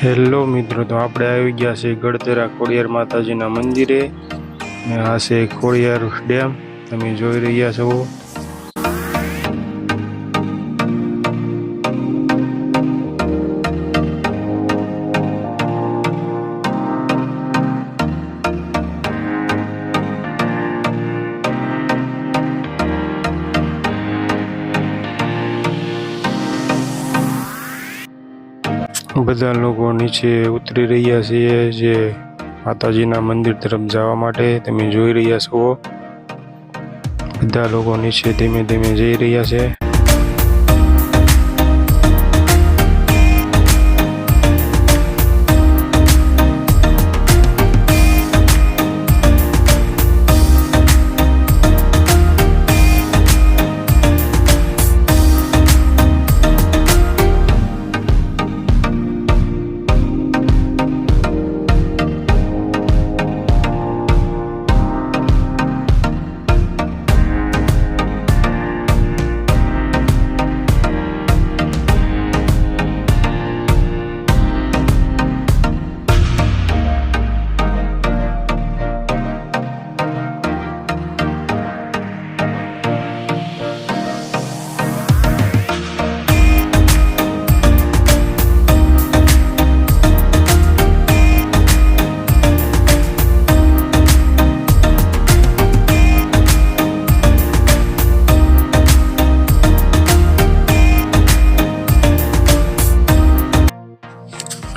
Hello મિત્રો, તો આપણે આવી ગયા છે ગળતરા ખોડિયાર માતાજીના મંદિરે ને આ છે ખોડિયાર ડેમ તમે જોઈ રહ્યા છો। બધા લોકો નીચે ઉતરી રહ્યા છે જે માતાજીના મંદિર તરફ જવા માટે તમે જોઈ રહ્યા છો। બધા લોકો નીચે ધીમે ધીમે જઈ રહ્યા છે।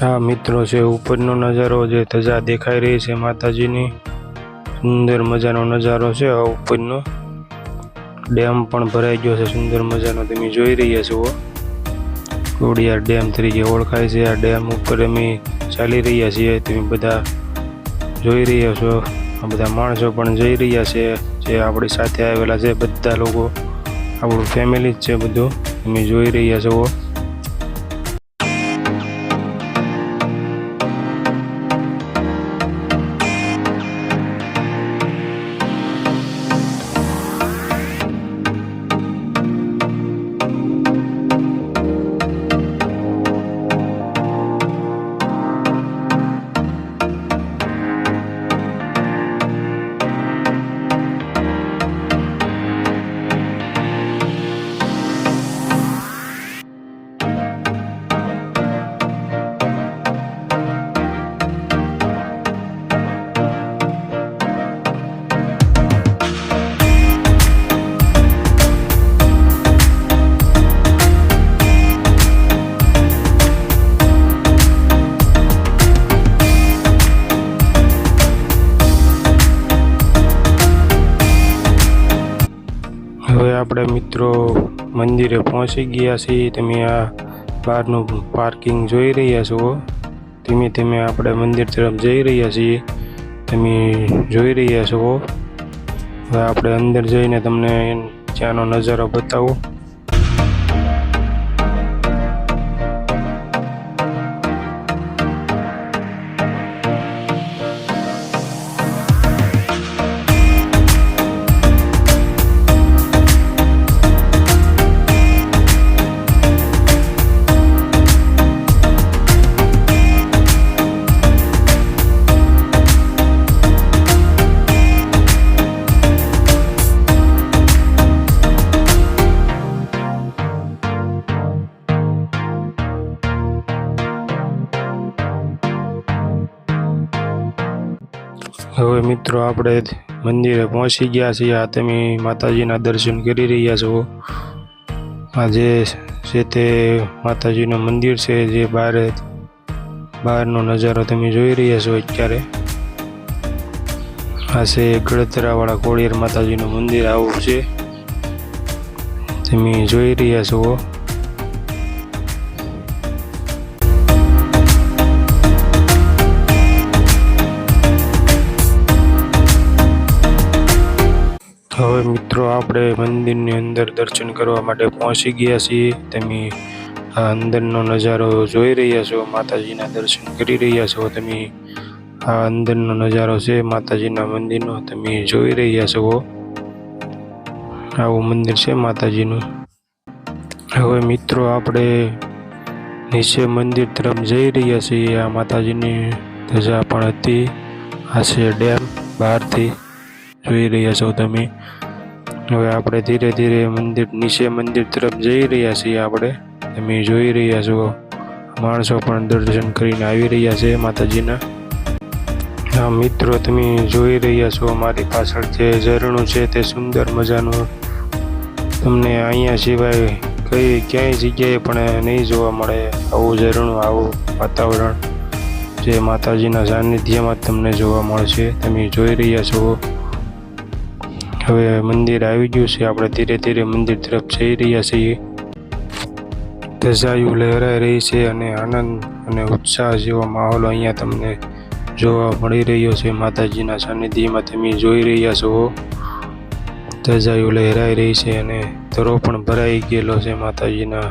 हाँ मित्रों से ऊपरनो नजारो जे धजा देखाई रही है माताजीनी सुंदर मजानो नजारो है। ऊपरनो डेम पण भराई गयो है सुंदर मजानो तमे जोई रह्या छो। खोडियार डेम तरीके ओळखाय छे। आ डेम ऊपर अमे चाली रह्या छीए तमे बधा जोई रह्या छो। आ बधा माणसो पण जई रह्या छे जे आपणी साथे आवेला छे। बधा लोको आपणुं फેમિલી ज छे बधुं तमे जोई रह्या छो। હવે આપણે મિત્રો મંદિરે પહોંચી ગયા છીએ। તમે આ બહારનું પાર્કિંગ જોઈ રહ્યા છો। ધીમે ધીમે આપણે મંદિર તરફ જઈ રહ્યા છીએ તમે જોઈ રહ્યા છો। હવે આપણે અંદર જઈને તમને ત્યાંનો નજારો બતાવું। હવે મિત્રો આપણે મંદિરે પહોંચી ગયા છીએ। આ તમે માતાજીના દર્શન કરી રહ્યા છો। આ જે છે તે માતાજીનું મંદિર છે જે બહારનો નજારો તમે જોઈ રહ્યા છો અત્યારે। આ છે ગળતરાવાળા ખોડિયાર માતાજીનું મંદિર આવું છે તમે જોઈ રહ્યા છો। હવે મિત્રો આપણે મંદિરની અંદર દર્શન કરવા માટે પહોંચી ગયા છીએ। તમે આ અંદરનો નજારો જોઈ રહ્યા છો। માતાજીના દર્શન કરી રહ્યા છો તમે। આ અંદરનો નજારો છે માતાજીના મંદિરનો તમે જોઈ રહ્યા છો। આવું મંદિર છે માતાજીનું। હવે મિત્રો આપણે નીચે મંદિર તરફ જઈ રહ્યા છીએ। આ માતાજીની ધજા પણ હતી। આ છે ડેમ, બહારથી જોઈ રહ્યા છો તમે। હવે આપણે ધીરે ધીરે નીચે મંદિર તરફ જઈ રહ્યા છીએ। આપણે તમે જોઈ રહ્યા છો માણસો પણ દર્શન કરીને આવી રહ્યા છે માતાજીના। હા મિત્રો, તમે જોઈ રહ્યા છો મારી પાછળ જે ઝરણું છે તે સુંદર મજાનું તમને અહીંયા સિવાય ક્યાંય જગ્યાએ પણ નહીં જોવા મળે। આવું ઝરણું, આવું વાતાવરણ જે માતાજીના સાનિધ્યમાં તમને જોવા મળશે। તમે જોઈ રહ્યા છો હવે મંદિર આવી ગયું છે। આપણે ધીરે ધીરે મંદિર તરફ જઈ રહ્યા છીએ। ધજાયું લહેરાઈ રહી છે અને આનંદ અને ઉત્સાહ જેવો માહોલ અહીંયા તમને જોવા મળી રહ્યો છે માતાજીના સાનિધ્યમાં। તમે જોઈ રહ્યા છો ધજાયું લહેરાઈ રહી છે અને ધરો પણ ભરાઈ ગયેલો છે માતાજીના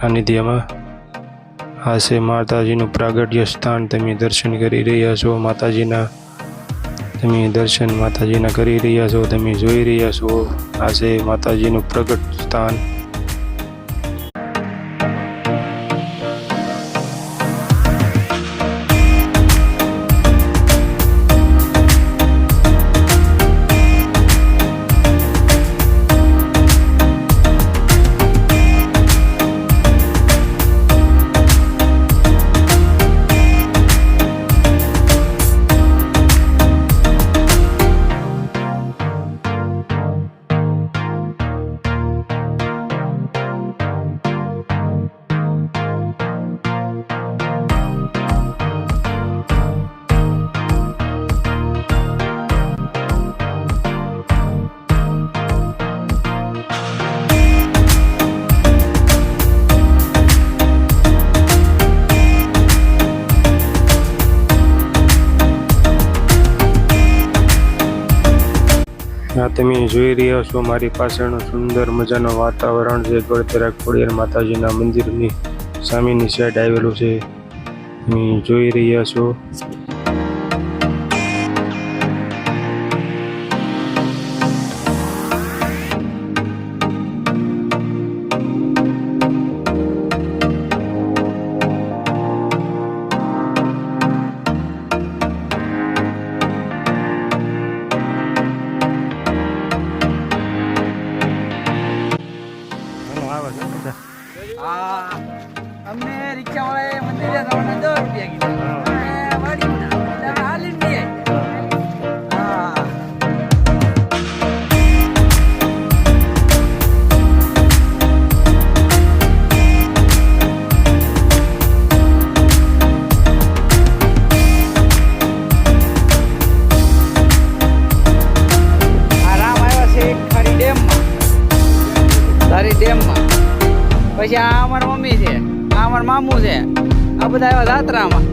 સાનિધ્યમાં। આ છે માતાજીનું પ્રાગટ્ય સ્થાન। તમે દર્શન કરી રહ્યા છો માતાજીના। તમે દર્શન માતાજીના કરી રહ્યા છો। તમે જોઈ રહ્યા છો આ છે માતાજીનું પ્રગટ સ્થાન। આ તમે જોઈ રહ્યા છો મારી પાછળનું સુંદર મજાનું વાતાવરણ છે। ગળતેરા ખોડિયાર માતાજીના મંદિરની સામેની સાઈડ આવેલું છે। તમે જોઈ રહ્યા છો અમને રિક્ષા વાળાએ મંદિરે જવાના 10 રૂપિયા કીધા। વાડી હાલી નહીં હા। આ રામ આવ્યા છે ખરી ડેમમાં, તારી ડેમમાં। પછી આ અમારા મમ્મી છે, આ અમારા મામું છે, આ બધા આવ્યા જાત્રામાં।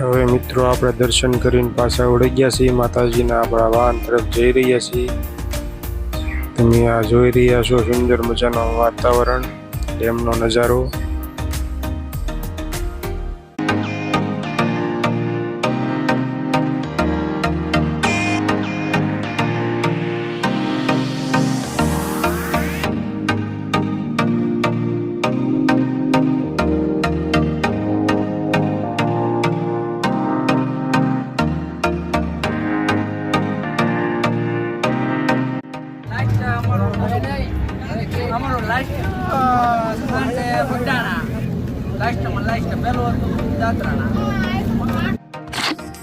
હવે મિત્રો આપણે દર્શન કરીને પાછા વળી ગયા છીએ માતાજીના। આપણા વાહન તરફ જઈ રહ્યા છીએ। તમે આ જોઈ રહ્યા છો સુંદર મજાનો વાતાવરણ, ડેમનો નજારો। લાસ્ટ સ્થાન છે બગડાણા. લાસ્ટમાં લાસ્ટ પહેલું હતું દાદરાણા.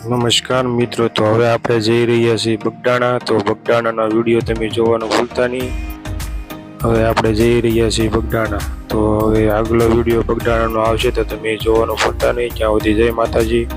નમસ્કાર મિત્રો, તો હવે આપણે જઈ રહ્યા છીએ બગડાણા. તો બગડાણાના વિડીયો તમે જોવાનું ભૂલતા નહીં. હવે આપણે જઈ રહ્યા છીએ બગડાણા. તો હવે આગલો વિડીયો બગડાણાનો આવશે તો તમે જોવાનું ભૂલતા નહીં. ત્યાં સુધી જય માતાજી.